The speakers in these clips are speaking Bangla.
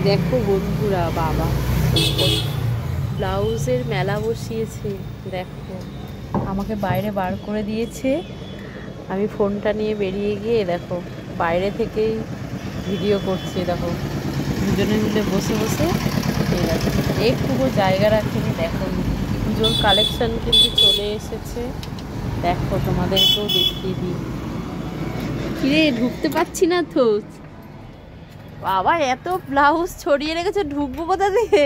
দেখো বন্ধুরা, বাবা ব্লাউজের মেলা বসিয়েছে। দেখো আমাকে বাইরে বার করে দিয়েছে, আমি ফোনটা নিয়ে বেরিয়ে গিয়ে দেখো বাইরে থেকেই ভিডিও করছি। দেখো দুজনে মিলে বসে বসে এই দেখো একটুকু জায়গা রাখেনি। দেখো পুজোর কালেকশন কিন্তু চলে এসেছে। দেখো তোমাদেরকেও দেখিয়ে দিই। কিরে ঢুকতে পারছি না তো, বাবা এত ব্লাউজ ছড়িয়ে রেখেছে, ঢুকবো কোথা থেকে?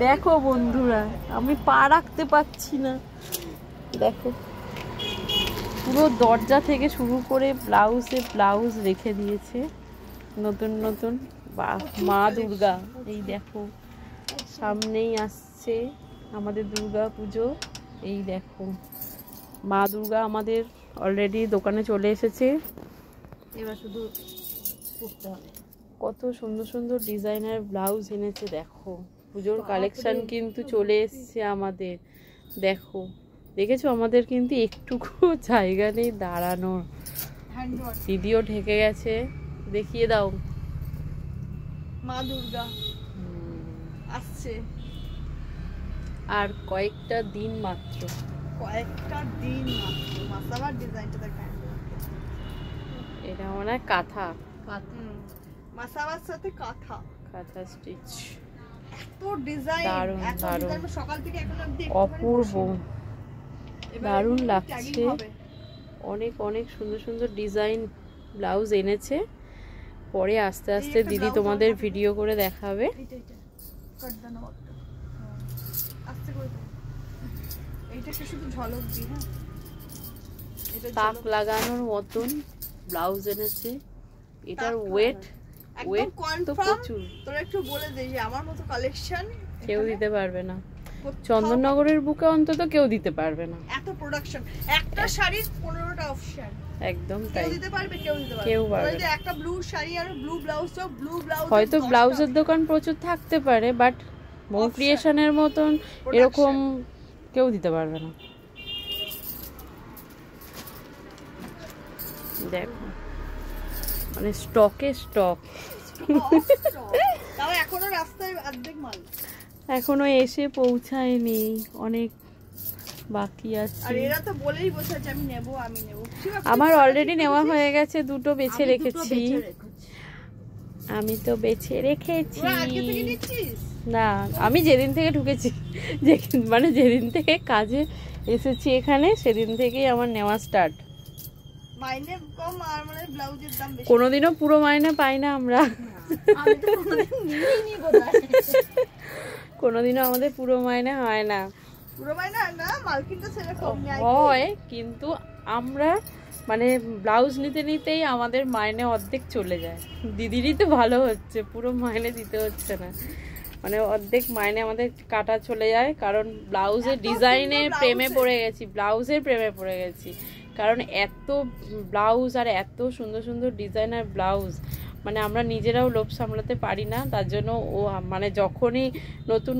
দেখো বন্ধুরা, আমি পা রাখতে পারছি না। দেখো পুরো দরজা থেকে শুরু করে ব্লাউজে ব্লাউজ রেখে দিয়েছে নতুন নতুন। মা দুর্গা, এই দেখো সামনেই আসছে আমাদের দুর্গা পুজো। এই দেখো মা দুর্গা আমাদের অলরেডি দোকানে চলে এসেছে, এবার শুধু করতে হবে। কত সুন্দর সুন্দর ডিজাইনার ব্লাউজ এনেছে। দেখো পুজোর কালেকশন কিন্তু চলে এসছে আমাদের। দেখো দেখেছো, আমাদের কিন্তু একটুকু জায়গা নেই দাঁড়ানোর। দিদিও ঢেকে গেছে, দেখিয়ে দাও। মা দুর্গা আসছে আর কয়েকটা দিন মাত্র, মাসাবার ডিজাইনটা দেখা। এটা মনে হয় কাঁথা মাসাবার সাথে কাঁথা স্টিচ। এত ডিজাইন, দারুণ দারুণ, সকাল থেকে এখন অবধি অপূর্ব, দারুণ লাগছে। অনেক অনেক সুন্দর সুন্দর ডিজাইন ব্লাউজ এনেছে। পরে আস্তে আস্তে দিদি তোমাদের ভিডিও করে দেখাবে। তাক লাগানোর মতন ব্লাউজ এনেছে। এটার ওয়েট তো প্রচুর। তোরা একটু বলে দে যে আমার মতো কালেকশন কেউ দিতে পারবে না, চন্দননগরের বুকে অন্তত কেউ দিতে পারবে না। এত প্রোডাকশন, একটা শাড়ির 15টা অপশন। একদম তাই, কেউ দিতে পারবে, কেউ দিতে পারবে। কেউ পারবে না। একটা ব্লু শাড়ি আর ব্লু ব্লাউজ, তো ব্লু ব্লাউজ হয়তো ব্লাউজের দোকান প্রচুর থাকতে পারে, বাট মৌ ক্রিয়েশনের মতন এরকম কেউ দিতে পারবে না। দেখো মানে স্টকে স্টক। তাও এখনো রাস্তায় অর্ধেক মাল এখনো এসে পৌঁছায়নি, অনেক বাকি আছে। আর এরা তো বলেই বসেছে আমি নেব আমি নেব। আমার অলরেডি নেওয়া হয়ে গেছে, দুটো বেছে রেখেছি। আমি তো বেছে রেখেছি। না, আমি যেদিন থেকে ঢুকেছি, মানে যেদিন থেকে কাজে এসেছি এখানে, সেদিন থেকেই আমার নেওয়া স্টার্ট। মাইনে কম আর মানে ব্লাউজের দাম বেশি। কোনোদিনও পুরো মাইনে পাই না আমরা, কোনোদিনও আমাদের পুরো মাইনে হয় না। পুরো মাইনে না, মালকিনটা ছেড়ে কম হয়, কিন্তু আমরা মানে ব্লাউজ নিতে নিতেই আমাদের মাইনে অর্ধেক চলে যায়। দিদিরই তো ভালো হচ্ছে, পুরো মাইনে দিতে হচ্ছে না, মানে অর্ধেক মাইনে আমাদের কাটা চলে যায়। কারণ ব্লাউজের ডিজাইনের প্রেমে পড়ে গেছি, ব্লাউজের প্রেমে পড়ে গেছি। কারণ এত ব্লাউজ আর এত সুন্দর সুন্দর ডিজাইনার ব্লাউজ, মানে আমরা নিজেরাও লোভ সামলাতে পারি না। তার জন্য ও মানে যখনই নতুন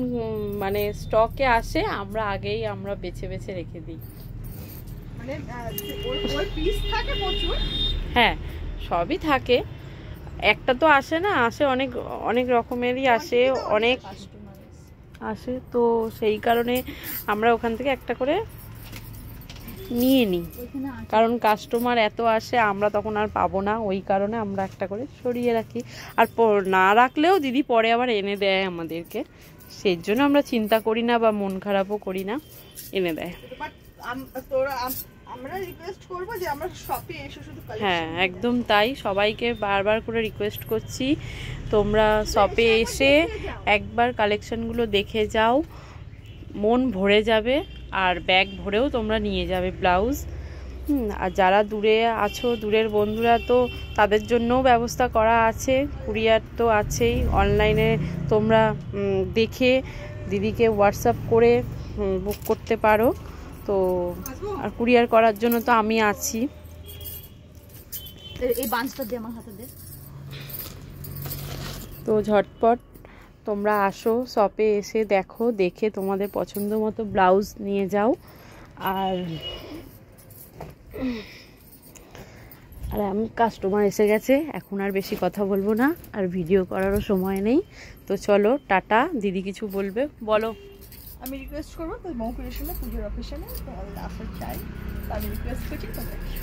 মানে স্টকে আসে, আমরা আগেই আমরা বেছে বেছে রেখে দিই। মানে ওর পিস থাকে প্রচুর। হ্যাঁ, সবই থাকে, একটা তো আসে না, আসে অনেক অনেক রকমেরই আসে, অনেক আসে। তো সেই কারণে আমরা ওখান থেকে একটা করে নিয়ে নিই, কারণ কাস্টমার এত আসে আমরা তখন আর পাবো না। ওই কারণে আমরা একটা করে সরিয়ে রাখি। আর না রাখলেও দিদি পরে আবার এনে দেয় আমাদেরকে, সেই জন্য আমরা চিন্তা করি না বা মন খারাপও করি না, এনে দেয়। হ্যাঁ, একদম তাই। সবাইকে বারবার করে রিকোয়েস্ট করছি, তোমরা শপে এসে একবার কালেকশনগুলো দেখে যাও, মন ভরে যাবে। আর ব্যাগ ভরেও তোমরা নিয়ে যাবে ব্লাউজ। আর যারা দূরে আছো, দূরের বন্ধুরা, তো তাদের জন্যও ব্যবস্থা করা আছে, কুরিয়ার তো আছেই। অনলাইনে তোমরা দেখে দিদিকে হোয়াটসঅ্যাপ করে বুক করতে পারো। তো আর কুরিয়ার করার জন্য তো আমি আছি। এই বান্সটা দে আমার হাতে দে। তো ঝটপট তোমরা আসো, শপে এসে দেখো, দেখে তোমাদের পছন্দ মতো ব্লাউজ নিয়ে যাও। আর আমি কাস্টমার এসে গেছে, এখন আর বেশি কথা বলবো না, আর ভিডিও করারও সময় নেই। তো চলো টাটা। দিদি কিছু বলবে, বলো। আমি রিকোয়েস্ট করবো তো বউ ক্রিয়েশনে পুজোর অকেশনে তোমাদের আসার চাই, তো আমি রিকোয়েস্ট করছি তোমরা এসো।